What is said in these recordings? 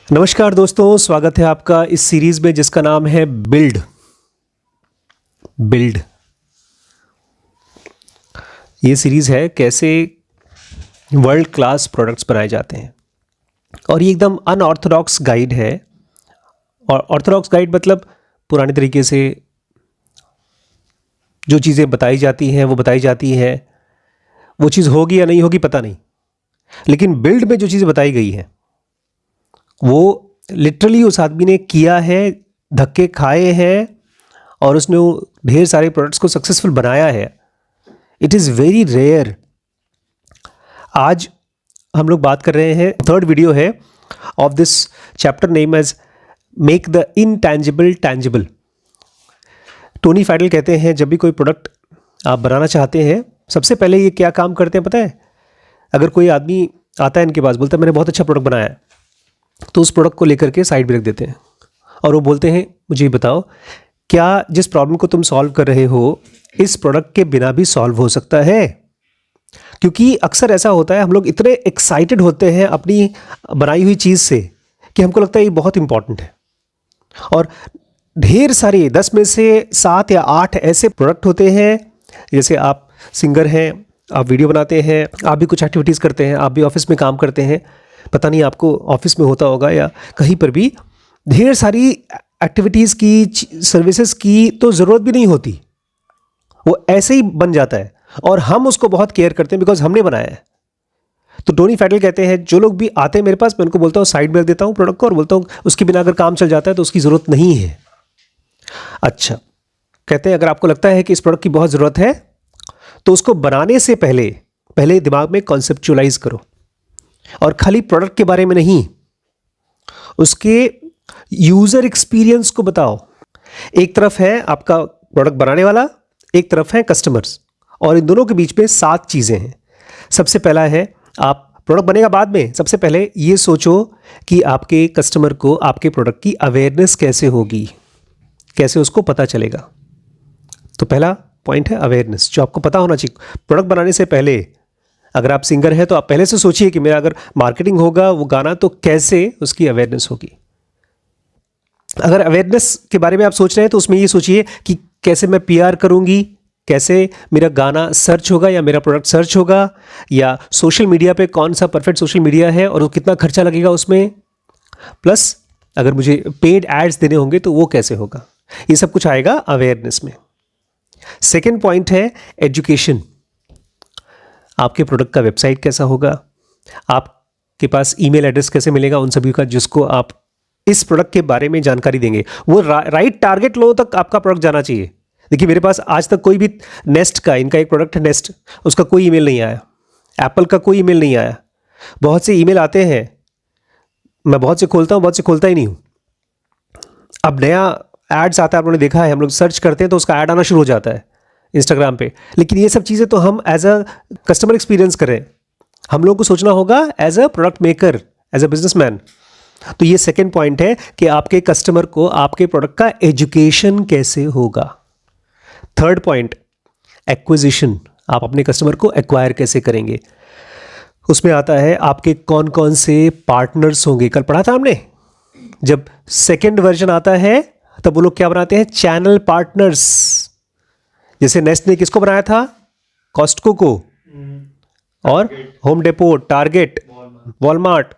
नमस्कार दोस्तों, स्वागत है आपका इस सीरीज में जिसका नाम है बिल्ड। ये सीरीज है कैसे वर्ल्ड क्लास प्रोडक्ट्स बनाए जाते हैं और ये एकदम अनऑर्थोडॉक्स गाइड है। और ऑर्थोडॉक्स गाइड मतलब पुराने तरीके से जो चीज़ें बताई जाती हैं वो बताई जाती हैं, वो चीज़ होगी या नहीं होगी पता नहीं, लेकिन बिल्ड में जो चीज़ें बताई गई हैं वो लिटरली उस आदमी ने किया है, धक्के खाए हैं और उसने ढेर सारे प्रोडक्ट्स को सक्सेसफुल बनाया है। It is very rare. आज हम लोग बात कर रहे हैं, थर्ड वीडियो है of this chapter name as make the intangible tangible. Tony Fadell कहते हैं जब भी कोई प्रोडक्ट आप बनाना चाहते हैं, सबसे पहले ये क्या काम करते हैं पता है? अगर कोई आदमी आता है इनके पास, बोलता है मैंने बहुत अच्छा प्रोडक्ट बनाया है, तो उस प्रोडक्ट को लेकर के साइड में रख देते हैं और वो बोलते हैं मुझे बताओ क्या जिस प्रॉब्लम को तुम सॉल्व कर रहे हो इस प्रोडक्ट के बिना भी सॉल्व हो सकता है? क्योंकि अक्सर ऐसा होता है, हम लोग इतने एक्साइटेड होते हैं अपनी बनाई हुई चीज़ से कि हमको लगता है ये बहुत इंपॉर्टेंट है, और ढेर सारे 10 में से 7 या 8 ऐसे प्रोडक्ट होते हैं। जैसे आप सिंगर हैं, आप वीडियो बनाते हैं, आप भी कुछ एक्टिविटीज़ करते हैं, आप भी ऑफिस में काम करते हैं, पता नहीं आपको ऑफिस में होता होगा या कहीं पर भी, ढेर सारी एक्टिविटीज़ की, सर्विसेज की तो ज़रूरत भी नहीं होती, वो ऐसे ही बन जाता है और हम उसको बहुत केयर करते हैं बिकॉज हमने बनाया है। तो टोनी फैडल कहते हैं जो लोग भी आते हैं मेरे पास, मैं उनको बोलता हूँ साइड में रख देता हूँ प्रोडक्ट को और बोलता हूँ उसके बिना अगर काम चल जाता है तो उसकी ज़रूरत नहीं है। अच्छा, कहते हैं अगर आपको लगता है कि इस प्रोडक्ट की बहुत ज़रूरत है तो उसको बनाने से पहले दिमाग में कॉन्सेप्चुअलाइज करो, और खाली प्रोडक्ट के बारे में नहीं, उसके यूज़र एक्सपीरियंस को बताओ। एक तरफ है आपका प्रोडक्ट बनाने वाला, एक तरफ है कस्टमर्स, और इन दोनों के बीच में 7 चीज़ें हैं। सबसे पहला है, आप प्रोडक्ट बनेगा बाद में, सबसे पहले ये सोचो कि आपके कस्टमर को आपके प्रोडक्ट की अवेयरनेस कैसे होगी, कैसे उसको पता चलेगा। तो पहला पॉइंट है अवेयरनेस, जो आपको पता होना चाहिए प्रोडक्ट बनाने से पहले। अगर आप सिंगर हैं तो आप पहले से सोचिए कि मेरा अगर मार्केटिंग होगा वो गाना, तो कैसे उसकी अवेयरनेस होगी। अगर अवेयरनेस के बारे में आप सोच रहे हैं तो उसमें ये सोचिए कि कैसे मैं पीआर करूंगी, कैसे मेरा गाना सर्च होगा या मेरा प्रोडक्ट सर्च होगा, या सोशल मीडिया पे कौन सा परफेक्ट सोशल मीडिया है और कितना खर्चा लगेगा उसमें, प्लस अगर मुझे पेड एड्स देने होंगे तो वो कैसे होगा। ये सब कुछ आएगा अवेयरनेस में। सेकेंड पॉइंट है एजुकेशन। आपके प्रोडक्ट का वेबसाइट कैसा होगा, आपके पास ईमेल एड्रेस कैसे मिलेगा उन सभी का जिसको आप इस प्रोडक्ट के बारे में जानकारी देंगे। वो राइट टारगेट लोगों तक आपका प्रोडक्ट जाना चाहिए। देखिए मेरे पास आज तक कोई भी नेस्ट का, इनका एक प्रोडक्ट है नेस्ट, उसका कोई ईमेल नहीं आया, एप्पल का कोई ईमेल नहीं आया। बहुत से ईमेल आते हैं, मैं बहुत से खोलता हूँ, बहुत से खोलता ही नहीं हूँ। अब नया एड्स आता है, आपने देखा है, हम लोग सर्च करते हैं तो उसका ऐड आना शुरू हो जाता है इंस्टाग्राम पे। लेकिन ये सब चीज़ें तो हम एज अ कस्टमर एक्सपीरियंस करें, हम लोग को सोचना होगा as a product maker, as a businessman. तो ये सेकेंड पॉइंट है कि आपके कस्टमर को आपके प्रोडक्ट का एजुकेशन कैसे होगा। थर्ड पॉइंट एक्विजिशन, आप अपने कस्टमर को एक्वायर कैसे करेंगे। उसमें आता है आपके कौन कौन से पार्टनर्स होंगे। कल पढ़ा था हमने, जब सेकेंड वर्जन आता है तब वो लोग क्या बनाते हैं, चैनल पार्टनर्स। जैसे नेस्ट ने किसको बनाया था, कॉस्टको को, और होम डेपो, टारगेट, वॉलमार्ट।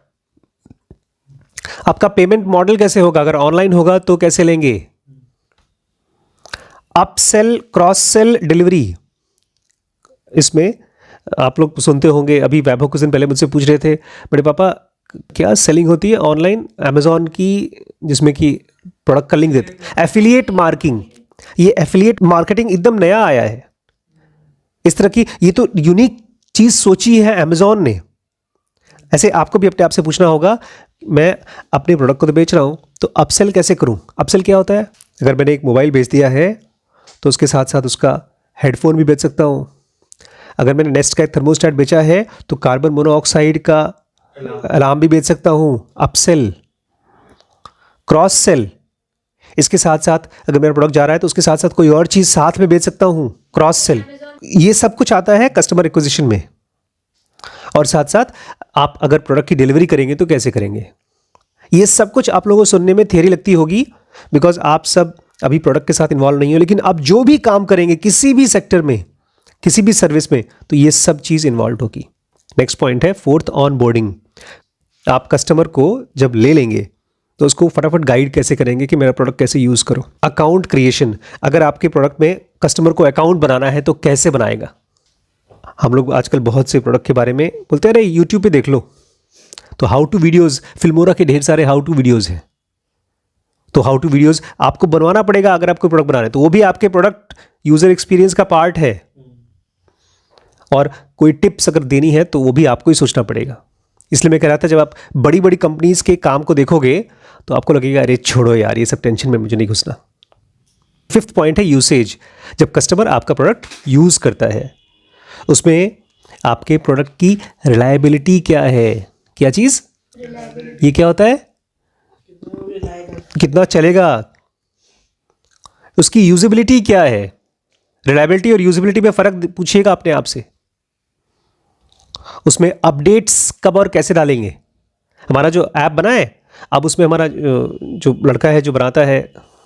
आपका पेमेंट मॉडल कैसे होगा, अगर ऑनलाइन होगा तो कैसे लेंगे। Upsell, cross sell, delivery. इसमें आप लोग सुनते होंगे, अभी वैभव कुछ दिन पहले मुझसे पूछ रहे थे, बड़े पापा क्या सेलिंग होती है ऑनलाइन अमेजॉन की, जिसमें कि प्रोडक्ट का लिंक देते, एफिलिएट मार्किंग। ये एफिलिएट मार्केटिंग एकदम नया आया है इस तरह की, ये तो यूनिक चीज सोची है अमेजॉन ने। ऐसे आपको भी अपने आप से पूछना होगा, मैं अपने प्रोडक्ट को तो बेच रहा हूं तो अपसेल कैसे करूं। अपसेल क्या होता है, अगर मैंने एक मोबाइल बेच दिया है तो उसके साथ साथ उसका हेडफोन भी बेच सकता हूं। अगर मैंने नेस्ट का एक थर्मोस्टेट बेचा है तो कार्बन मोनोऑक्साइड का अलार्म भी बेच सकता हूं। अपसेल, क्रॉस सेल, इसके साथ साथ अगर मेरा प्रोडक्ट जा रहा है तो उसके साथ साथ कोई और चीज़ साथ में बेच सकता हूं, क्रॉस सेल। ये सब कुछ आता है कस्टमर एक्विजिशन में। और साथ साथ आप अगर प्रोडक्ट की डिलीवरी करेंगे तो कैसे करेंगे, ये सब कुछ आप लोगों को सुनने में थियरी लगती होगी, बिकॉज आप सब अभी प्रोडक्ट के साथ इन्वॉल्व नहीं हो, लेकिन आप जो भी काम करेंगे किसी भी सेक्टर में, किसी भी सर्विस में, तो ये सब चीज़ इन्वॉल्व होगी। नेक्स्ट पॉइंट है फोर्थ, ऑन बोर्डिंग। आप कस्टमर को जब ले लेंगे तो उसको फटाफट गाइड कैसे करेंगे कि मेरा प्रोडक्ट कैसे यूज़ करो। अकाउंट क्रिएशन, अगर आपके प्रोडक्ट में कस्टमर को अकाउंट बनाना है तो कैसे बनाएगा। हम लोग आजकल बहुत से प्रोडक्ट के बारे में बोलते हैं, अरे यूट्यूब पे देख लो, तो हाउ टू वीडियोज़, फिल्मोरा के ढेर सारे हाउ टू वीडियोज़ हैं। तो हाउ टू वीडियोज़ आपको बनवाना पड़ेगा अगर आपको प्रोडक्ट बनाना है, तो वो भी आपके प्रोडक्ट यूज़र एक्सपीरियंस का पार्ट है। और कोई टिप्स अगर देनी है तो वो भी आपको ही सोचना पड़ेगा। इसलिए मैं कह रहा था, जब आप बड़ी बड़ी कंपनीज के काम को देखोगे तो आपको लगेगा अरे छोड़ो यार, ये सब टेंशन में मुझे नहीं घुसना। फिफ्थ पॉइंट है यूसेज। जब कस्टमर आपका प्रोडक्ट यूज़ करता है, उसमें आपके प्रोडक्ट की रिलायबिलिटी क्या है। क्या चीज़? ये क्या होता है? कितना चलेगा, उसकी यूजेबिलिटी क्या है। रिलायबिलिटी और यूजेबिलिटी में फ़र्क पूछिएगा अपने आप से। उसमें अपडेट्स कब और कैसे डालेंगे। हमारा जो ऐप बना है, अब उसमें हमारा जो लड़का है जो बनाता है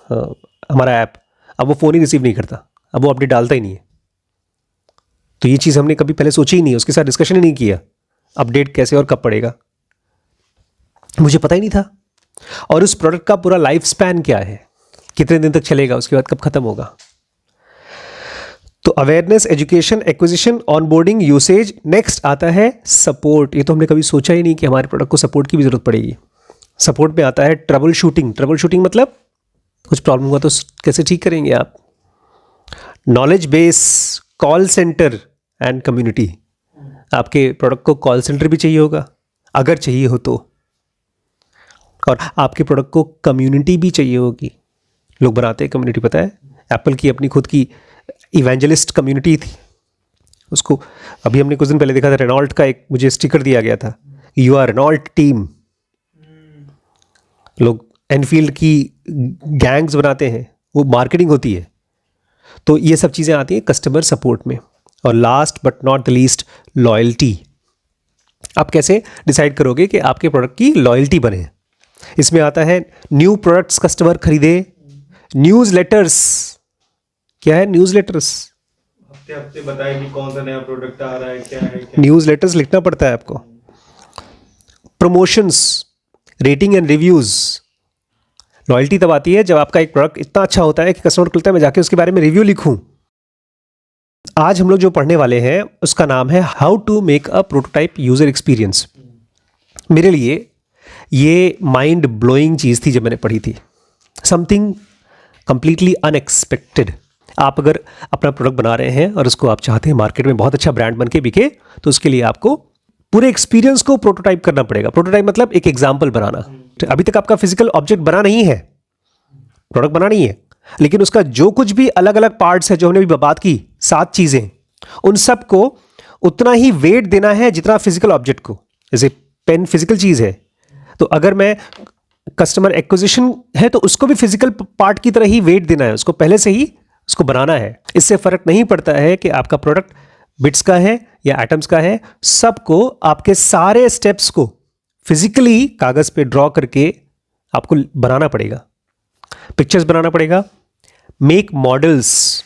हमारा ऐप, अब वो फ़ोन ही रिसीव नहीं करता, अब वो अपडेट डालता ही नहीं है। तो ये चीज़ हमने कभी पहले सोची ही नहीं, उसके साथ डिस्कशन ही नहीं किया, अपडेट कैसे और कब पड़ेगा, मुझे पता ही नहीं था। और उस प्रोडक्ट का पूरा लाइफ स्पैन क्या है, कितने दिन तक चलेगा, उसके बाद कब खत्म होगा। तो awareness, education, acquisition, onboarding, usage. Next आता है सपोर्ट। ये तो हमने कभी सोचा ही नहीं कि हमारे प्रोडक्ट को सपोर्ट की भी जरूरत पड़ेगी। सपोर्ट में आता है ट्रबल शूटिंग। ट्रबल शूटिंग मतलब कुछ प्रॉब्लम हुआ तो कैसे ठीक करेंगे आप। Knowledge base, call centre and community. आपके प्रोडक्ट को कॉल सेंटर भी चाहिए होगा अगर चाहिए हो तो, और आपके प्रोडक्ट को कम्युनिटी भी चाहिए होगी। लोग बनाते हैं कम्युनिटी, पता है एप्पल की अपनी खुद की इवेंजलिस्ट कम्युनिटी थी। उसको अभी हमने कुछ दिन पहले देखा था, रेनॉल्ट का एक मुझे स्टिकर दिया गया था, यू आर रेनॉल्ट टीम। लोग एनफील्ड की गैंग्स बनाते हैं, वो मार्केटिंग होती है। तो ये सब चीज़ें आती हैं कस्टमर सपोर्ट में। और last but not the least, loyalty. आप कैसे डिसाइड करोगे कि आपके प्रोडक्ट की लॉयल्टी बने। इसमें आता है न्यू प्रोडक्ट्स कस्टमर खरीदे, न्यूज़ लेटर्स। क्या है न्यूज़ लेटर्स? हफ्ते हफ्ते बताए कि कौन सा नया प्रोडक्ट आ रहा है, क्या है क्या। न्यूज़ लेटर्स लिखना पड़ता है आपको। Promotions, rating and reviews. Loyalty तब आती है जब आपका एक प्रोडक्ट इतना अच्छा होता है कि कस्टमर को लगता है मैं जाके उसके बारे में रिव्यू लिखूं। आज हम लोग जो पढ़ने वाले हैं उसका नाम है how to make a prototype user experience. मेरे लिए ये माइंड ब्लोइंग चीज़ थी जब मैंने पढ़ी थी, समथिंग कंप्लीटली अनएक्सपेक्टेड। आप अगर अपना प्रोडक्ट बना रहे हैं और उसको आप चाहते हैं मार्केट में बहुत अच्छा ब्रांड बन के बिके, तो उसके लिए आपको पूरे एक्सपीरियंस को प्रोटोटाइप करना पड़ेगा। प्रोटोटाइप मतलब एक एग्जाम्पल बनाना। अभी तक आपका फिजिकल ऑब्जेक्ट बना नहीं है, प्रोडक्ट बना नहीं है, लेकिन उसका जो कुछ भी अलग अलग पार्ट्स है जो हमने अभी बात की, 7 चीज़ें, उन सब को उतना ही वेट देना है जितना फिजिकल ऑब्जेक्ट को। जैसे पेन फिजिकल चीज़ है, तो अगर मैं कस्टमर एक्विजिशन है तो उसको भी फिजिकल पार्ट की तरह ही वेट देना है, उसको पहले से ही उसको बनाना है। इससे फ़र्क नहीं पड़ता है कि आपका प्रोडक्ट बिट्स का है या एटम्स का है, सबको आपके सारे स्टेप्स को फिजिकली कागज़ पे ड्रॉ करके आपको बनाना पड़ेगा, पिक्चर्स बनाना पड़ेगा। मेक मॉडल्स,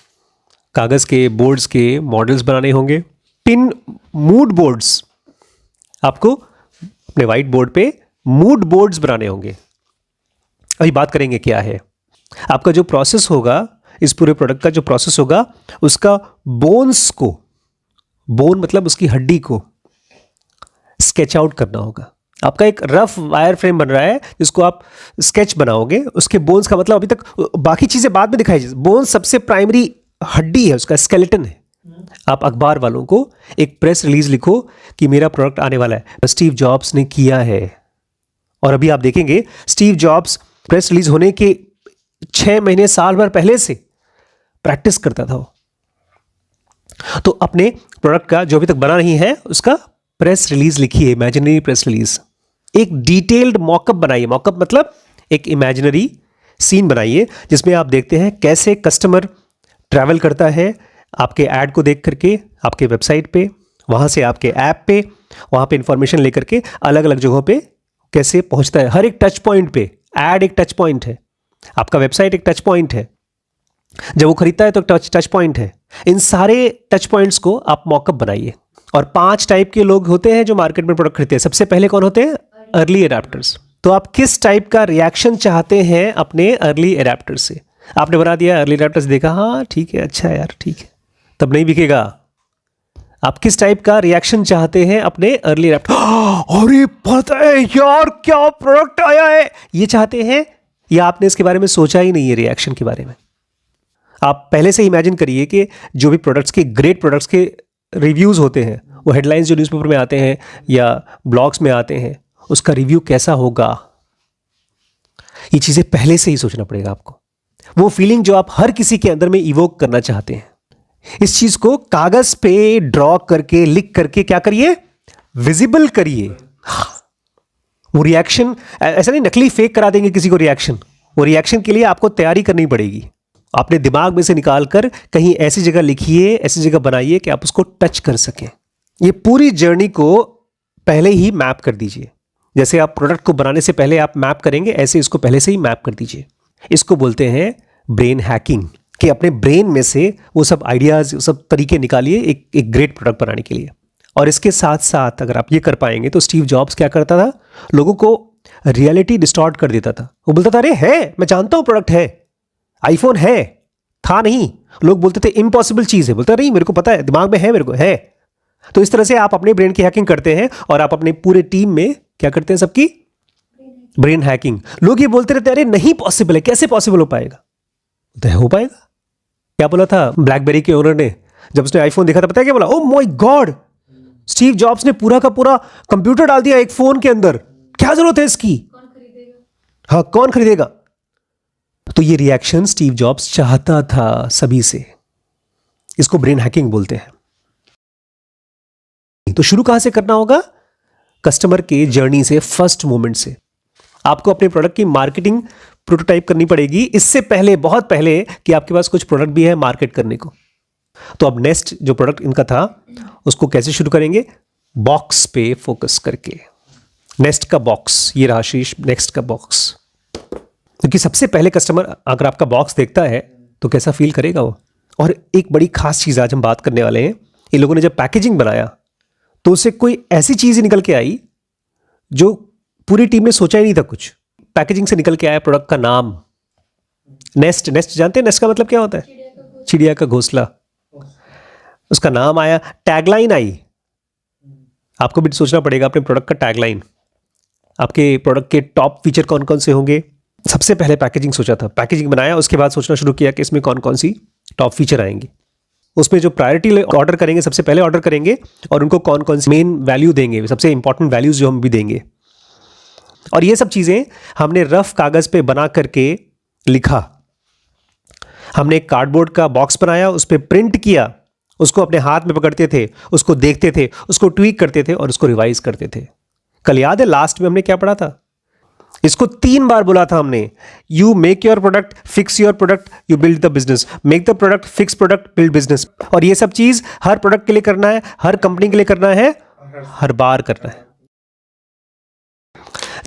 कागज़ के बोर्ड्स के मॉडल्स बनाने होंगे। पिन मूड बोर्ड्स, आपको अपने वाइट बोर्ड पे मूड बोर्ड्स बनाने होंगे। अभी बात करेंगे क्या है। आपका जो प्रोसेस होगा, इस पूरे प्रोडक्ट का जो प्रोसेस होगा, उसका बोन्स को, बोन मतलब उसकी हड्डी को स्केच आउट करना होगा। आपका एक रफ वायर फ्रेम बन रहा है जिसको आप स्केच बनाओगे, उसके बोन्स का मतलब, अभी तक बाकी चीज़ें बाद में दिखाई, बोन्स सबसे प्राइमरी हड्डी है, उसका स्केलेटन है। आप अखबार वालों को एक प्रेस रिलीज लिखो कि मेरा प्रोडक्ट आने वाला है, स्टीव जॉब्स ने किया है। और अभी आप देखेंगे स्टीव जॉब्स प्रेस रिलीज होने के 6 महीने साल भर पहले से प्रैक्टिस करता था। तो अपने प्रोडक्ट का जो अभी तक बना नहीं है उसका प्रेस रिलीज लिखिए, इमेजिनरी प्रेस रिलीज। एक डिटेल्ड मॉकअप बनाइए, मॉकअप मतलब एक इमेजिनरी सीन बनाइए जिसमें आप देखते हैं कैसे कस्टमर ट्रैवल करता है आपके ऐड को देख करके आपके वेबसाइट पे, वहाँ से आपके ऐप पे, वहाँ पे इंफॉर्मेशन लेकर के अलग अलग जगहों पे कैसे पहुंचता है। हर एक टच पॉइंट पे ऐड एक टच पॉइंट है, आपका वेबसाइट एक टच पॉइंट है, जब वो खरीदता है तो टच पॉइंट है। इन सारे टच पॉइंट्स को आप मॉकअप बनाइए। और 5 टाइप के लोग होते हैं जो मार्केट में प्रोडक्ट खरीदते हैं। सबसे पहले कौन होते हैं? Early adapters. तो आप किस टाइप का रिएक्शन चाहते हैं अपने अर्ली एडाप्टर से? आपने बना दिया, अर्ली एडाप्टर से देखा, हाँ ठीक है, अच्छा है यार, ठीक है, तब नहीं बिकेगा। आप किस टाइप का रिएक्शन चाहते हैं अपने अर्ली एडाप्टर? अरे पता है यार क्या प्रोडक्ट आया है, ये चाहते हैं, या आपने इसके बारे में सोचा ही नहीं है रिएक्शन के बारे में? आप पहले से इमेजिन करिए कि जो भी प्रोडक्ट्स के, ग्रेट प्रोडक्ट्स के रिव्यूज़ होते हैं, वो हेडलाइंस जो न्यूज़पेपर में आते हैं या ब्लॉग्स में आते हैं, उसका रिव्यू कैसा होगा। ये चीज़ें पहले से ही सोचना पड़ेगा आपको। वो फीलिंग जो आप हर किसी के अंदर में इवोक करना चाहते हैं, इस चीज़ को कागज पे ड्रॉ करके, लिख करके क्या करिए, विजिबल करिए। वो रिएक्शन ऐसा नहीं नकली फेक करा देंगे किसी को रिएक्शन। वो रिएक्शन के लिए आपको तैयारी करनी पड़ेगी। अपने दिमाग में से निकाल कर कहीं ऐसी जगह लिखिए, ऐसी जगह बनाइए कि आप उसको टच कर सकें। ये पूरी जर्नी को पहले ही मैप कर दीजिए। जैसे आप प्रोडक्ट को बनाने से पहले आप मैप करेंगे, ऐसे इसको पहले से ही मैप कर दीजिए। इसको बोलते हैं ब्रेन हैकिंग, कि अपने ब्रेन में से वो सब आइडियाज़, सब तरीके निकालिए एक ग्रेट प्रोडक्ट बनाने के लिए। और इसके साथ साथ अगर आप ये कर पाएंगे तो स्टीव जॉब्स क्या करता था, लोगों को रियलिटी डिस्टॉर्ट कर देता था। वो बोलता था अरे है, मैं जानता हूँ प्रोडक्ट है, आईफोन है, था नहीं। लोग बोलते थे इम्पॉसिबल चीज़ है, बोलता नहीं मेरे को पता है, दिमाग में है, मेरे को है। तो इस तरह से आप अपने ब्रेन की हैकिंग करते हैं और आप अपने पूरे टीम में क्या करते हैं, सबकी ब्रेन हैकिंग। लोग ये बोलते रहते हैं अरे नहीं पॉसिबल है, कैसे पॉसिबल हो पाएगा? तो हो पाएगा। क्या बोला था ब्लैकबेरी के ओनर ने जब उसने आईफोन देखा था, पता है क्या बोला? Oh my God, Steve jobs ने पूरा का पूरा कंप्यूटर डाल दिया एक फोन के अंदर, क्या जरूरत है इसकी? कौन खरीदेगा? हाँ, कौन खरीदेगा? तो ये रिएक्शन स्टीव जॉब्स चाहता था सभी से। इसको ब्रेन हैकिंग बोलते हैं। तो शुरू कहां से करना होगा? कस्टमर के जर्नी से, फर्स्ट मोमेंट से। आपको अपने प्रोडक्ट की मार्केटिंग प्रोटोटाइप करनी पड़ेगी इससे पहले, बहुत पहले, कि आपके पास कुछ प्रोडक्ट भी है मार्केट करने को। तो अब नेक्स्ट जो प्रोडक्ट इनका था उसको कैसे शुरू करेंगे? बॉक्स पे फोकस करके। नेक्स्ट का बॉक्स, ये रहा शीर्ष, नेक्स्ट का बॉक्स। क्योंकि सबसे पहले कस्टमर अगर आपका बॉक्स देखता है तो कैसा फील करेगा वो। और एक बड़ी खास चीज़ आज हम बात करने वाले हैं। इन लोगों ने जब पैकेजिंग बनाया तो उससे कोई ऐसी चीज़ निकल के आई जो पूरी टीम ने सोचा ही नहीं था कुछ। पैकेजिंग से निकल के आया प्रोडक्ट का नाम, नेस्ट। नेस्ट जानते हैं नेस्ट का मतलब क्या होता है? चिड़िया का घोंसला। उसका नाम आया, टैगलाइन आई। आपको भी सोचना पड़ेगा अपने प्रोडक्ट का टैगलाइन। आपके प्रोडक्ट के टॉप फीचर कौन कौन से होंगे? सबसे पहले पैकेजिंग सोचा था, पैकेजिंग बनाया, उसके बाद सोचना शुरू किया कि इसमें कौन कौन सी टॉप फीचर आएंगी। उसमें जो प्रायोरिटी ऑर्डर करेंगे, सबसे पहले ऑर्डर करेंगे, और उनको कौन कौन सी मेन वैल्यू देंगे, सबसे इंपॉर्टेंट वैल्यूज जो हम भी देंगे। और ये सब चीज़ें हमने रफ कागज़ पे बना करके लिखा। हमने एक कार्डबोर्ड का बॉक्स बनाया, उस पर प्रिंट किया, उसको अपने हाथ में पकड़ते थे, उसको देखते थे, उसको ट्वीक करते थे और उसको रिवाइज करते थे। कल याद है लास्ट में हमने क्या पढ़ा था? इसको 3 बार बोला था हमने, you make your product, fix your product, you build the business. Make the product, fix product, build business. और ये सब चीज़ हर प्रोडक्ट के लिए करना है, हर कंपनी के लिए करना है, हर बार करना है।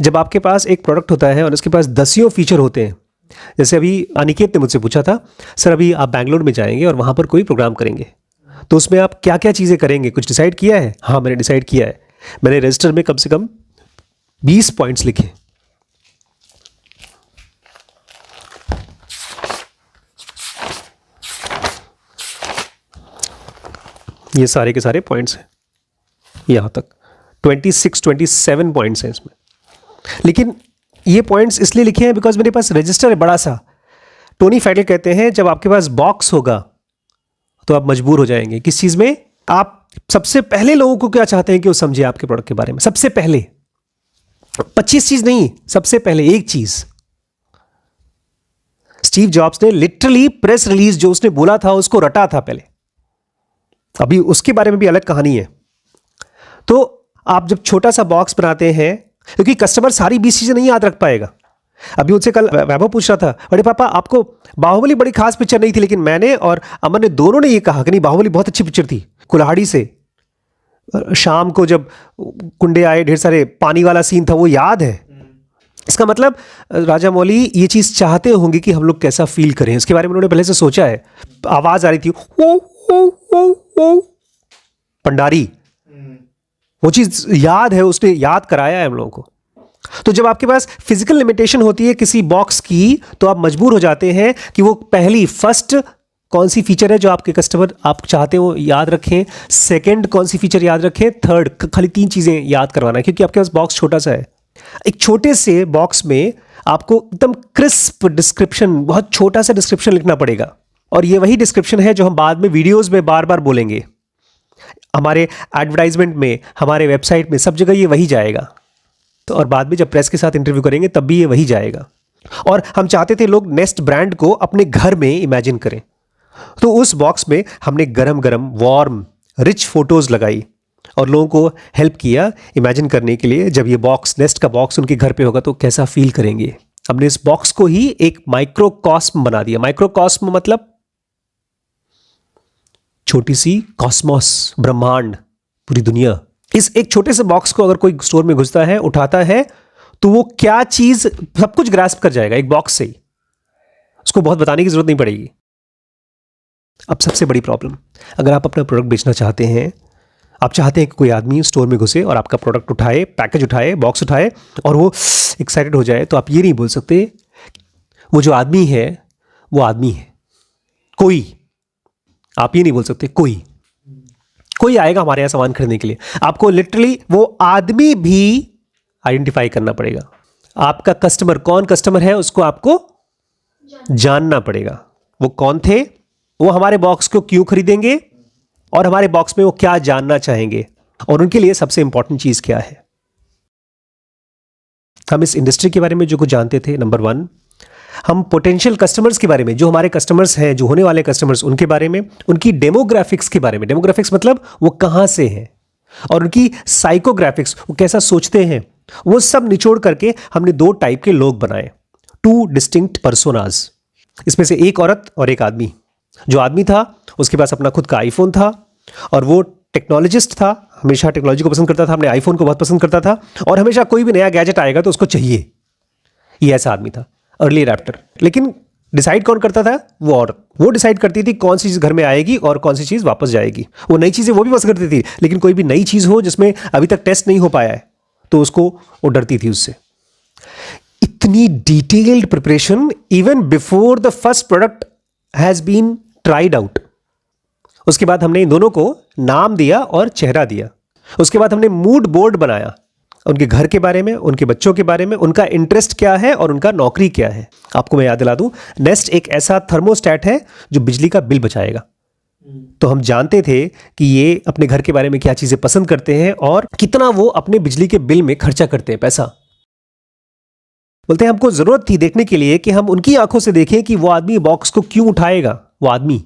जब आपके पास एक प्रोडक्ट होता है और उसके पास दसियों फीचर होते हैं, जैसे अभी अनिकेत ने मुझसे पूछा था, सर अभी आप बैंगलोर में जाएंगे और वहाँ पर कोई प्रोग्राम करेंगे, तो उसमें आप क्या क्या चीज़ें करेंगे, कुछ डिसाइड किया है? हाँ, मैंने डिसाइड किया है। मैंने रजिस्टर में कम से कम 20 पॉइंट्स लिखे। ये सारे के सारे पॉइंट्स हैं, यहाँ तक 27 पॉइंट्स हैं इसमें। लेकिन ये पॉइंट्स इसलिए लिखे हैं बिकॉज मेरे पास रजिस्टर है बड़ा सा। टोनी फैटल कहते हैं जब आपके पास बॉक्स होगा तो आप मजबूर हो जाएंगे किस चीज़ में? आप सबसे पहले लोगों को क्या चाहते हैं कि वो समझे आपके प्रोडक्ट के बारे में। सबसे पहले 25 चीज़ नहीं, सबसे पहले एक चीज़। स्टीव जॉब्स ने लिटरली प्रेस रिलीज जो उसने बोला था उसको रटा था पहले। अभी उसके बारे में भी अलग कहानी है। तो आप जब छोटा सा बॉक्स बनाते हैं, क्योंकि कस्टमर सारी 20 चीज़ें नहीं याद रख पाएगा। अभी उनसे कल वैभव पूछ रहा था, बड़े पापा आपको बाहुबली बड़ी खास पिक्चर नहीं थी, लेकिन मैंने और अमन ने दोनों ने ये कहा कि नहीं बाहुबली बहुत अच्छी पिक्चर थी, कुल्हाड़ी से शाम को जब कुंडे आए, ढेर सारे पानी वाला सीन था, वो याद है। इसका मतलब राजा मौली ये चीज़ चाहते होंगे कि हम लोग कैसा फील करें, इसके बारे में उन्होंने पहले से सोचा है। आवाज़ आ रही थी ओ पंडारी, वो चीज़ याद है, उसने याद कराया है हम लोगों को। तो जब आपके पास फिजिकल लिमिटेशन होती है किसी बॉक्स की, तो आप मजबूर हो जाते हैं कि वो पहली फर्स्ट कौन सी फीचर है जो आपके कस्टमर आप चाहते हो याद रखें, सेकंड कौन सी फीचर याद रखें, थर्ड, खाली 3 चीज़ें याद करवाना है, क्योंकि आपके पास बॉक्स छोटा सा है। एक छोटे से बॉक्स में आपको एकदम क्रिस्प डिस्क्रिप्शन, बहुत छोटा सा डिस्क्रिप्शन लिखना पड़ेगा, और ये वही डिस्क्रिप्शन है जो हम बाद में वीडियोज़ में बार बार बोलेंगे, हमारे एडवर्टाइजमेंट में, हमारे वेबसाइट में, सब जगह ये वही जाएगा। तो और बाद में जब प्रेस के साथ इंटरव्यू करेंगे तब भी ये वही जाएगा। और हम चाहते थे लोग नेस्ट ब्रांड को अपने घर में इमेजिन करें, तो उस बॉक्स में हमने गरम गरम वार्म रिच फोटोज़ लगाई और लोगों को हेल्प किया इमेजिन करने के लिए, जब ये बॉक्स, नेस्ट का बॉक्स उनके घर पे होगा तो कैसा फील करेंगे। हमने इस बॉक्स को ही एक माइक्रोकॉस्म बना दिया। माइक्रोकॉस्म मतलब छोटी सी कॉस्मोस, ब्रह्मांड, पूरी दुनिया। इस एक छोटे से बॉक्स को अगर कोई स्टोर में घुसता है, उठाता है, तो वो क्या चीज सब कुछ ग्रास्प कर जाएगा एक बॉक्स से ही, उसको बहुत बताने की जरूरत नहीं पड़ेगी। अब सबसे बड़ी प्रॉब्लम, अगर आप अपना प्रोडक्ट बेचना चाहते हैं, आप चाहते हैं कि कोई आदमी स्टोर में घुसे और आपका प्रोडक्ट उठाए, पैकेज उठाए, बॉक्स उठाए और वो एक्साइटेड हो जाए, तो आप ये नहीं बोल सकते वो जो आदमी है वो आदमी है, कोई, आप ये नहीं बोल सकते कोई आएगा हमारे यहाँ सामान खरीदने के लिए। आपको लिटरली वो आदमी भी आइडेंटिफाई करना पड़ेगा। आपका कस्टमर, कौन कस्टमर है उसको आपको जानना पड़ेगा। वो कौन थे, वो हमारे बॉक्स को क्यों खरीदेंगे और हमारे बॉक्स में वो क्या जानना चाहेंगे, और उनके लिए सबसे इंपॉर्टेंट चीज क्या है। हम इस इंडस्ट्री के बारे में जो कुछ जानते थे, नंबर 1, हम पोटेंशियल कस्टमर्स के बारे में, जो हमारे कस्टमर्स हैं, जो होने वाले कस्टमर्स, उनके बारे में, उनकी डेमोग्राफिक्स के बारे में। डेमोग्राफिक्स मतलब वो कहाँ से हैं, और उनकी साइकोग्राफिक्स, वो कैसा सोचते हैं, वो सब निचोड़ करके हमने 2 टाइप के लोग बनाए, 2 डिस्टिंक्ट पर्सोनाज। इसमें से एक औरत और एक आदमी। जो आदमी था उसके पास अपना खुद का आईफोन था और वो टेक्नोलॉजिस्ट था, हमेशा टेक्नोलॉजी को पसंद करता था, अपने आईफोन को बहुत पसंद करता था, और हमेशा कोई भी नया गैजेट आएगा तो उसको चाहिए। ये ऐसा आदमी था, अर्ली एडैप्टर। लेकिन डिसाइड कौन करता था? वो औरत। वो डिसाइड करती थी कौन सी चीज़ घर में आएगी और कौन सी चीज़ वापस जाएगी। वो नई चीज़ें वो भी पसंद करती थी, लेकिन कोई भी नई चीज़ हो जिसमें अभी तक टेस्ट नहीं हो पाया है तो उसको वो डरती थी उससे। इतनी detailed preparation even before the first product has been tried out. उसके बाद हमने इन दोनों को नाम दिया और चेहरा दिया। उसके बाद हमने मूड बोर्ड बनाया, उनके घर के बारे में, उनके बच्चों के बारे में, उनका इंटरेस्ट क्या है और उनका नौकरी क्या है। आपको मैं याद दिला दूं, नेस्ट एक ऐसा थर्मोस्टेट है जो बिजली का बिल बचाएगा। तो हम जानते थे कि ये अपने घर के बारे में क्या चीज़ें पसंद करते हैं और कितना वो अपने बिजली के बिल में खर्चा करते हैं पैसा। बोलते हैं हमको ज़रूरत थी देखने के लिए कि हम उनकी आंखों से देखें कि वो आदमी बॉक्स को क्यों उठाएगा, वो आदमी,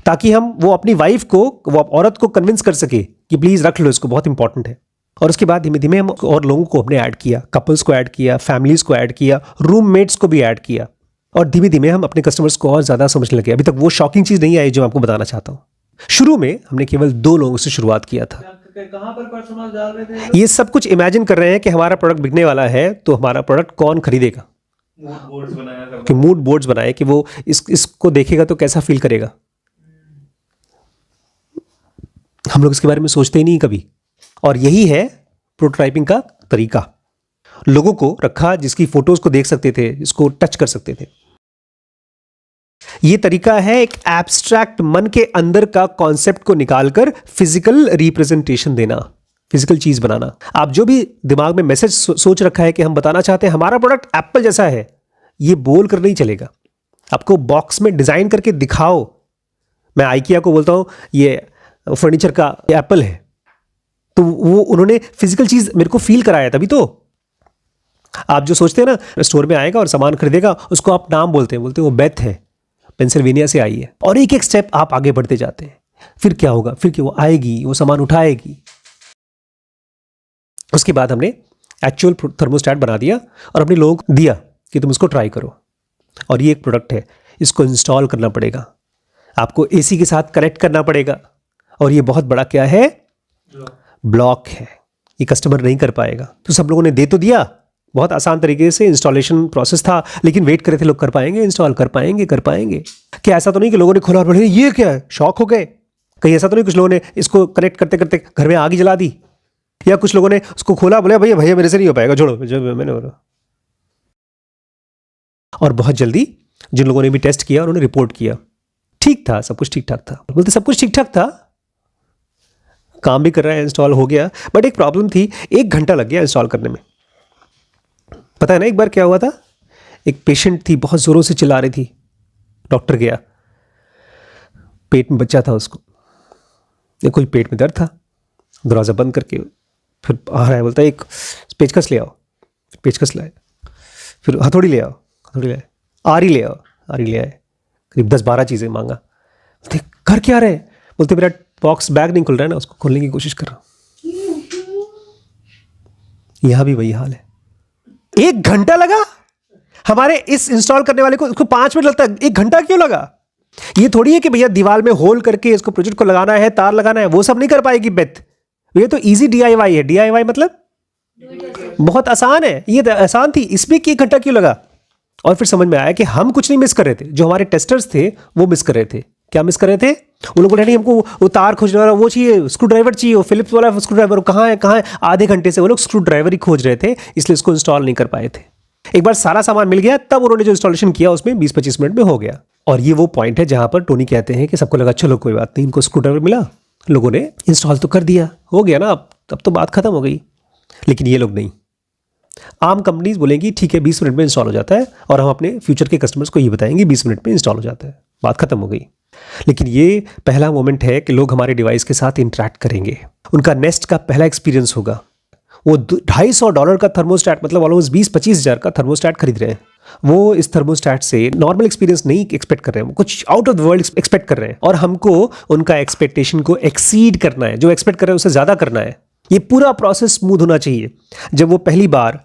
ताकि हम वो अपनी वाइफ को, वो औरत को कन्विंस कर सके कि प्लीज़ रख लो इसको, बहुत इंपॉर्टेंट है। और उसके बाद धीमे धीमे हम और लोगों को हमने ऐड किया, कपल्स को ऐड किया, फैमिलीज़ को ऐड किया, रूममेट्स को भी ऐड किया, और धीमे धीमे हम अपने कस्टमर्स को और ज़्यादा समझने लगे। अभी तक वो शॉकिंग चीज़ नहीं आई जो मैं आपको बताना चाहता हूँ। शुरू में हमने केवल 2 लोगों से शुरुआत किया था। कहाँ पर पर्सोनास डाल रहे थे? ये सब कुछ इमेजिन कर रहे हैं कि हमारा प्रोडक्ट बिकने वाला है तो हमारा प्रोडक्ट कौन खरीदेगा। मूड बोर्ड्स बनाया था कि मूड बोर्ड्स बनाए कि वो इसको देखेगा तो कैसा फील करेगा। हम लोग इसके बारे में सोचते ही नहीं कभी। और यही है प्रोटोटाइपिंग का तरीका। लोगों को रखा जिसकी फोटोज को देख सकते थे, जिसको टच कर सकते थे। यह तरीका है एक एब्स्ट्रैक्ट मन के अंदर का कॉन्सेप्ट को निकालकर फिजिकल रिप्रेजेंटेशन देना, फिजिकल चीज बनाना। आप जो भी दिमाग में मैसेज सोच रखा है कि हम बताना चाहते हैं हमारा प्रोडक्ट एप्पल जैसा है, ये बोल कर नहीं चलेगा। आपको बॉक्स में डिजाइन करके दिखाओ। मैं आइकिया को बोलता हूं ये फर्नीचर का एप्पल है, तो वो उन्होंने फिजिकल चीज मेरे को फील कराया, तभी तो। आप जो सोचते हैं ना स्टोर में आएगा और सामान खरीदेगा, उसको आप नाम बोलते हैं वो बेथ है, पेंसिल्वेनिया से आई है, और एक एक स्टेप आप आगे बढ़ते जाते हैं। फिर क्या होगा, फिर क्या, वो आएगी, वो सामान उठाएगी। उसके बाद हमने एक्चुअल थर्मोस्टेट बना दिया और अपने लोगों को दिया कि तुम इसको ट्राई करो। और ये एक प्रोडक्ट है, इसको इंस्टॉल करना पड़ेगा, आपको एसी के साथ कनेक्ट करना पड़ेगा। और ये बहुत बड़ा क्या है, ब्लॉक है, ये कस्टमर नहीं कर पाएगा। तो सब लोगों ने दे तो दिया, बहुत आसान तरीके से इंस्टॉलेशन प्रोसेस था, लेकिन वेट कर रहे थे लोग कर पाएंगे इंस्टॉल, कर पाएंगे कर पाएंगे। क्या ऐसा तो नहीं कि लोगों ने खोला और बोले ये क्या है, शॉक हो गए? कहीं ऐसा तो नहीं कुछ लोगों ने इसको कनेक्ट करते करते घर में आग ही जला दी, या कुछ लोगों ने उसको खोला बोले भैया भैया मेरे से नहीं हो पाएगा, छोड़ो जो मैंने बोला। और बहुत जल्दी जिन लोगों ने भी टेस्ट किया उन्होंने रिपोर्ट किया ठीक था, सब कुछ ठीक ठाक था। बोलते सब कुछ ठीक ठाक था, काम भी कर रहा है, इंस्टॉल हो गया, बट एक प्रॉब्लम थी, 1 घंटा लग गया इंस्टॉल करने में। पता है ना एक बार क्या हुआ था, एक पेशेंट थी बहुत ज़ोरों से चिल्ला रही थी, डॉक्टर गया, पेट में बच्चा था उसको, या कोई पेट में दर्द था, दरवाज़ा बंद करके फिर आ रहा है, बोलता है एक पेचकस ले आओ, फिर पेचकस लाए, फिर हथौड़ी ले आओ, हथौड़ी लाए, आरी ले आओ, आरी ले आए, करीब 10-12 चीज़ें मांगा। बोलते कर क्या रहे? बोलते मेरा बॉक्स बैग नहीं खुल रहा है ना, उसको खोलने की कोशिश कर रहा हूँ। यहाँ भी वही हाल है, 1 घंटा लगा हमारे इस इंस्टॉल करने वाले को, उसको 5 मिनट लगता है, 1 घंटा क्यों लगा? ये थोड़ी है कि भैया दीवार में होल करके इसको प्रोजेक्ट को लगाना है, तार लगाना है, वो सब नहीं कर पाएगी बेथ। ये तो इजी DIY है। DIY मतलब बहुत आसान है, ये तो आसान थी, इसमें 1 घंटा क्यों लगा? और फिर समझ में आया कि हम कुछ नहीं मिस कर रहे थे, जो हमारे टेस्टर्स थे वो मिस कर रहे थे। क्या मिस कर रहे थे? उन लोगों ने नहीं, हमको वो तार खोजना वाला वो चाहिए, स्क्रू ड्राइवर चाहिए, वो फिलिप्स वाला स्क्रू ड्राइवर कहाँ है? आधे घंटे से वो लोग स्क्रू ड्राइवर ही खोज रहे थे, इसलिए उसको इंस्टॉल नहीं कर पाए थे। एक बार सारा सामान मिल गया, तब उन्होंने जो इंस्टॉलेशन किया उसमें 20-25 मिनट में हो गया। और ये वो पॉइंट है जहां पर टोनी कहते हैं कि सबको लगा चलो कोई बात नहीं, इनको स्क्रू ड्राइवर मिला, लोगों ने इंस्टॉल तो कर दिया, हो गया ना, अब तो बात खत्म हो गई। लेकिन ये लोग नहीं, आम कंपनीज बोलेंगी ठीक है 20 मिनट में इंस्टॉल हो जाता है, और हम अपने फ्यूचर के कस्टमर्स को ये बताएंगे 20 मिनट में इंस्टॉल हो जाता है, बात खत्म हो गई। लेकिन ये पहला मोमेंट है कि लोग हमारे डिवाइस के साथ इंटरेक्ट करेंगे, उनका नेस्ट का पहला एक्सपीरियंस होगा। वो $250 का थर्मोस्टैट, मतलब ऑलमोस्ट 20-25 हज़ार का थर्मोस्टैट खरीद रहे हैं। वो इस थर्मोस्टैट से नॉर्मल एक्सपीरियंस नहीं एक्सपेक्ट कर रहे हैं, वो कुछ out of the world expect कर रहे हैं, और हमको उनका एक्सपेक्टेशन को एक्सीड करना है, जो एक्सपेक्ट कर रहे हैं उससे ज़्यादा करना है। ये पूरा प्रोसेस स्मूथ होना चाहिए। जब वो पहली बार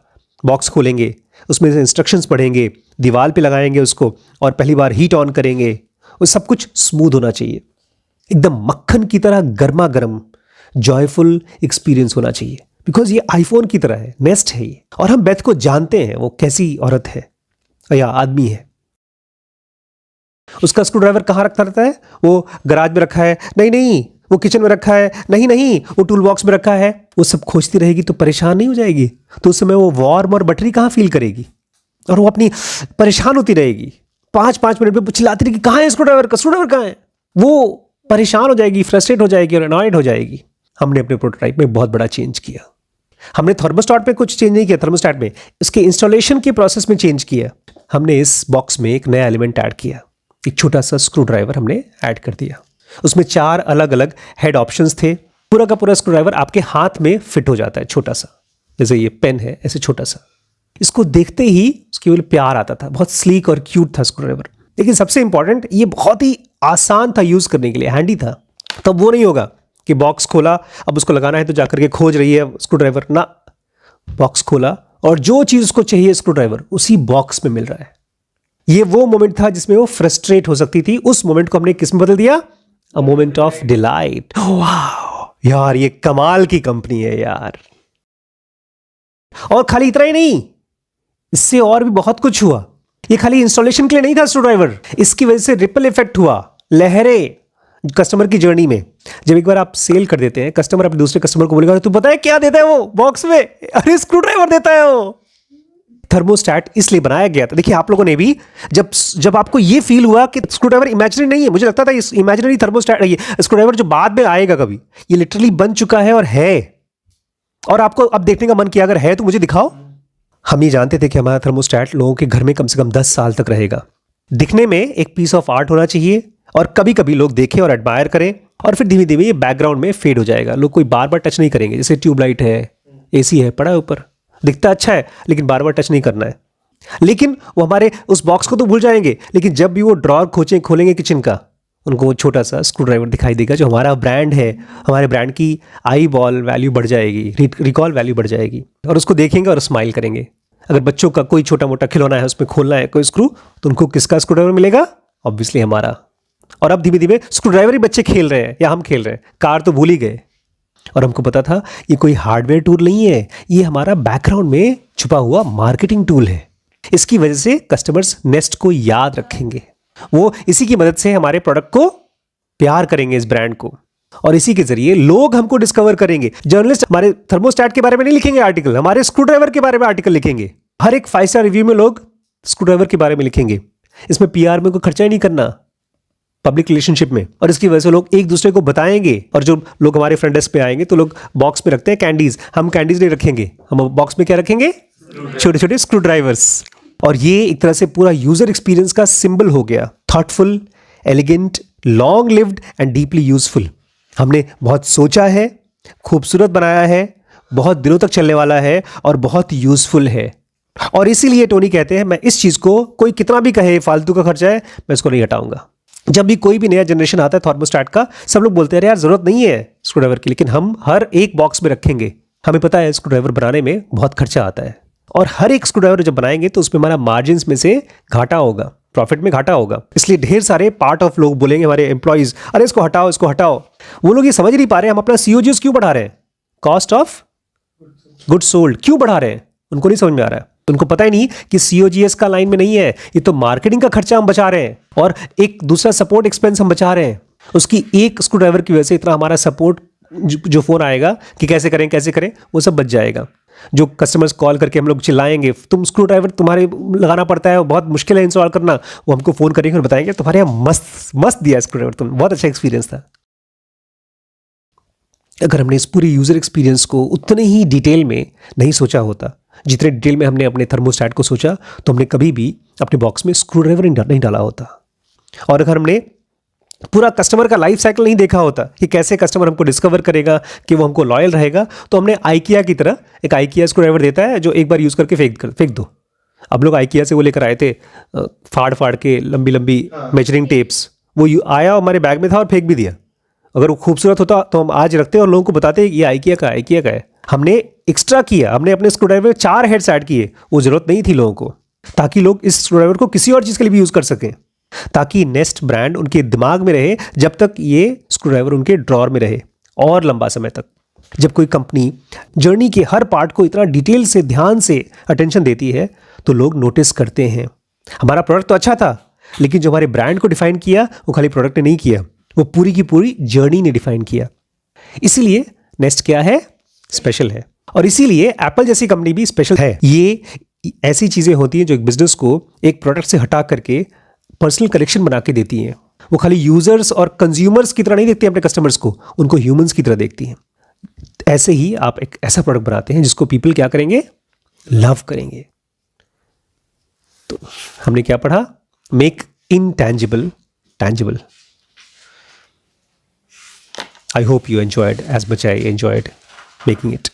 बॉक्स खोलेंगे, उसमें से इंस्ट्रक्शंस पढ़ेंगे, दीवार पे लगाएंगे उसको, और पहली बार हीट ऑन करेंगे, वो सब कुछ स्मूथ होना चाहिए, एकदम मक्खन की तरह गर्मा गर्म जॉयफुल एक्सपीरियंस होना चाहिए। बिकॉज ये आईफोन की तरह है, नेस्ट है ये, और हम बेथ को जानते हैं वो कैसी औरत है या आदमी है। उसका स्क्रू ड्राइवर कहाँ रखता रहता है? वो गराज में रखा है, नहीं, वो किचन में रखा है, नहीं, वो टूल बॉक्स में रखा है। वो सब खोजती रहेगी तो परेशान नहीं हो जाएगी? तो उस समय वो वार्म और बटरी कहाँ फील करेगी, और वो अपनी परेशान होती रहेगी, 5-5 मिनट में चिल्लाती रहेगी कहाँ है स्क्रू ड्राइवर कहाँ है? वो परेशान हो जाएगी, फ्रस्ट्रेट हो जाएगी और अनॉयड हो जाएगी। हमने अपने प्रोटोटाइप में बहुत बड़ा चेंज किया। हमने थर्मोस्टैट में कुछ चेंज नहीं किया, थर्मोस्टैट में इसके इंस्टॉलेशन के प्रोसेस में चेंज किया। हमने इस बॉक्स में एक नया एलिमेंट ऐड किया, एक छोटा सा स्क्रू ड्राइवर हमने ऐड कर दिया। उसमें 4 अलग अलग हेड ऑप्शंस थे। पूरा का पूरा स्क्रू ड्राइवर आपके हाथ में फिट हो जाता है, छोटा सा, जैसे ये पेन है ऐसे छोटा सा। इसको देखते ही उसके लिए प्यार आता था, बहुत स्लीक और क्यूट था स्क्रू ड्राइवर। लेकिन सबसे इंपॉर्टेंट, ये बहुत ही आसान था यूज करने के लिए, हैंडी था। तब वो नहीं होगा कि बॉक्स खोला, अब उसको लगाना है तो जाकर के खोज रही है स्क्रू ड्राइवर ना, बॉक्स खोला और जो चीज उसको चाहिए स्क्रू ड्राइवर उसी बॉक्स में मिल रहा है। ये वो मोमेंट था जिसमें वो फ्रस्ट्रेट हो सकती थी। उस मोमेंट को हमने किस में बदल दिया? A moment of delight. वाह यार, ये कमाल की कंपनी है यार। और खाली इतना ही नहीं, इससे और भी बहुत कुछ हुआ। ये खाली इंस्टॉलेशन के लिए नहीं था स्क्रू ड्राइवर, इसकी वजह से रिपल इफेक्ट हुआ, लहरें कस्टमर की जर्नी में। जब एक बार आप सेल कर देते हैं, कस्टमर अपने दूसरे कस्टमर को बोलेगा तू पता है क्या देता है वो बॉक्स में? अरे स्क्रू ड्राइवर देता है वो। थर्मोस्टैट इसलिए बनाया गया था। देखिए आप लोगों ने भी जब आपको ये फील हुआ कि स्क्रू ड्राइवर इमेजिनरी नहीं है, मुझे लगता था इस इमेजिनरी थर्मोस्टैट, ये स्क्रू ड्राइवर जो बाद में आएगा कभी, ये लिटरली बन चुका है और है, और आपको अब देखने का मन किया अगर है तो मुझे दिखाओ। हम ये जानते थे कि हमारा थर्मोस्टैट लोगों के घर में कम से कम 10 साल तक रहेगा। दिखने में एक पीस ऑफ आर्ट होना चाहिए, और कभी कभी लोग देखें और एडमायर करें, और फिर धीमे धीमे ये बैकग्राउंड में फेड हो जाएगा। लोग कोई बार बार टच नहीं करेंगे, जैसे ट्यूबलाइट है, एसी है, पड़ा है ऊपर, दिखता अच्छा है लेकिन बार बार टच नहीं करना है। लेकिन वो हमारे उस बॉक्स को तो भूल जाएंगे, लेकिन जब भी वो ड्रॉर खोलेंगे किचन का, उनको वो छोटा सा स्क्रू ड्राइवर दिखाई देगा जो हमारा ब्रांड है। हमारे ब्रांड की आई बॉल वैल्यू बढ़ जाएगी, रिकॉल वैल्यू बढ़ जाएगी, और उसको देखेंगे और स्माइल करेंगे। अगर बच्चों का कोई छोटा मोटा खिलौना है, उसमें खोलना है कोई स्क्रू, तो उनको किसका स्क्रू ड्राइवर मिलेगा? ऑब्वियसली हमारा। और अब धीमे धीमे स्क्रू ड्राइवर ही बच्चे खेल रहे हैं या हम खेल रहे हैं, कार तो भूल ही गए। और हमको पता था ये कोई हार्डवेयर टूल नहीं है, ये हमारा बैकग्राउंड में छुपा हुआ मार्केटिंग टूल है। इसकी वजह से कस्टमर्स नेस्ट को याद रखेंगे, वो इसी की मदद से हमारे प्रोडक्ट को प्यार करेंगे, इस ब्रांड को, और इसी के जरिए लोग हमको डिस्कवर करेंगे। जर्नलिस्ट हमारे थर्मोस्टेट के बारे में नहीं लिखेंगे आर्टिकल, हमारे स्क्रू ड्राइवर के बारे में आर्टिकल लिखेंगे। हर एक 5 स्टार रिव्यू में लोग स्क्रू ड्राइवर के बारे में लिखेंगे। इसमें पीआर में कोई खर्चा ही नहीं करना, पब्लिक रिलेशनशिप में। और इसकी वजह से लोग एक दूसरे को बताएंगे। और जो लोग हमारे फ्रंट डेस्क पे आएंगे तो लोग बॉक्स में रखते हैं कैंडीज, हम कैंडीज नहीं रखेंगे, हम बॉक्स में क्या रखेंगे? छोटे छोटे स्क्रू ड्राइवर्स। और ये एक तरह से पूरा यूजर एक्सपीरियंस का सिंबल हो गया। Thoughtful, elegant, long lived and deeply useful. हमने बहुत सोचा है, खूबसूरत बनाया है, बहुत दिनों तक चलने वाला है और बहुत यूजफुल है। और इसीलिए टोनी कहते हैं, मैं इस चीज को कोई कितना भी कहे फालतू का खर्चा है, मैं इसको नहीं हटाऊंगा। जब भी कोई भी नया जनरेशन आता है थर्मोस्टेट का, सब लोग बोलते हैं यार जरूरत नहीं है स्क्रू ड्राइवर की, लेकिन हम हर एक बॉक्स में रखेंगे। हमें पता है स्क्रू ड्राइवर बनाने में बहुत खर्चा आता है, और हर एक स्क्रू ड्राइवर जब बनाएंगे तो उसमें हमारा मार्जिन में से घाटा होगा, प्रॉफिट में घाटा होगा। इसलिए ढेर सारे पार्ट ऑफ लोग बोलेंगे, हमारे एम्प्लॉइज, अरे इसको हटाओ, इसको हटाओ। वो लोग ये समझ नहीं पा रहे हम अपना COGS क्यों बढ़ा रहे हैं, कॉस्ट ऑफ गुड सोल्ड क्यों बढ़ा रहे हैं, उनको नहीं समझ में आ रहा है। उनको पता ही नहीं कि COGS का लाइन में नहीं है, ये तो मार्केटिंग का खर्चा हम बचा रहे हैं, और एक दूसरा सपोर्ट एक्सपेंस हम बचा रहे हैं। उसकी एक स्क्रू ड्राइवर की वजह से इतना हमारा सपोर्ट जो फोन आएगा कि कैसे करें, वो सब बच जाएगा। जो कस्टमर्स कॉल करके हम लोग चिल्लाएंगे, तुम स्क्रू ड्राइवर तुम्हारे लगाना पड़ता है, बहुत मुश्किल है इंस्टॉल करना, वो हमको फोन करेंगे और बताएंगे तुम्हारे यहाँ मस्त दिया स्क्रू ड्राइवर, तुम बहुत अच्छा एक्सपीरियंस था। अगर हमने इस पूरी यूजर एक्सपीरियंस को उतने ही डिटेल में नहीं सोचा होता जितने डिटेल में हमने अपने थर्मोस्टेट को सोचा, तो हमने कभी भी अपने बॉक्स में स्क्रू ड्राइवर नहीं डाला होता। और अगर हमने पूरा कस्टमर का लाइफ साइकिल नहीं देखा होता कि कैसे कस्टमर हमको डिस्कवर करेगा, कि वो हमको लॉयल रहेगा, तो हमने आइकिया की तरह, एक आइकिया स्क्रू ड्राइवर देता है जो एक बार यूज़ करके फेंक दो। अब लोग आइकिया से वो लेकर आए थे फाड़ के लंबी मेजरिंग टेप्स, वो आया हमारे बैग में था और फेंक भी दिया। अगर वो खूबसूरत होता तो हम आज रखते और लोगों को बताते ये आइकिया का है। हमने एक्स्ट्रा किया, हमने अपने स्क्रू ड्राइवर 4 हेड्स ऐड किए, वो जरूरत नहीं थी लोगों को, ताकि लोग इस स्क्रू ड्राइवर को किसी और चीज़ के लिए भी यूज़ कर सकें, ताकि नेस्ट ब्रांड उनके दिमाग में रहे जब तक ये स्क्रू ड्राइवर उनके ड्रॉर में रहे, और लंबा समय तक। जब कोई कंपनी जर्नी के हर पार्ट को इतना डिटेल से, ध्यान से अटेंशन देती है, तो लोग नोटिस करते हैं। हमारा प्रोडक्ट तो अच्छा था, लेकिन जो हमारे ब्रांड को डिफाइन किया वो खाली प्रोडक्ट ने नहीं किया, वो पूरी की पूरी जर्नी ने डिफाइन किया। इसीलिए नेस्ट क्या है, स्पेशल है। और इसीलिए एप्पल जैसी कंपनी भी स्पेशल है। ये ऐसी चीज़ें होती हैं जो एक बिजनेस को एक प्रोडक्ट से हटा करके पर्सनल कलेक्शन बना के देती हैं। वो खाली यूजर्स और कंज्यूमर्स की तरह नहीं देखती अपने कस्टमर्स को, उनको ह्यूमंस की तरह देखती हैं। ऐसे ही आप एक ऐसा प्रोडक्ट बनाते हैं जिसको पीपल क्या करेंगे, लव करेंगे। तो हमने क्या पढ़ा, make intangible tangible. I hope you enjoyed as much I enjoyed making it.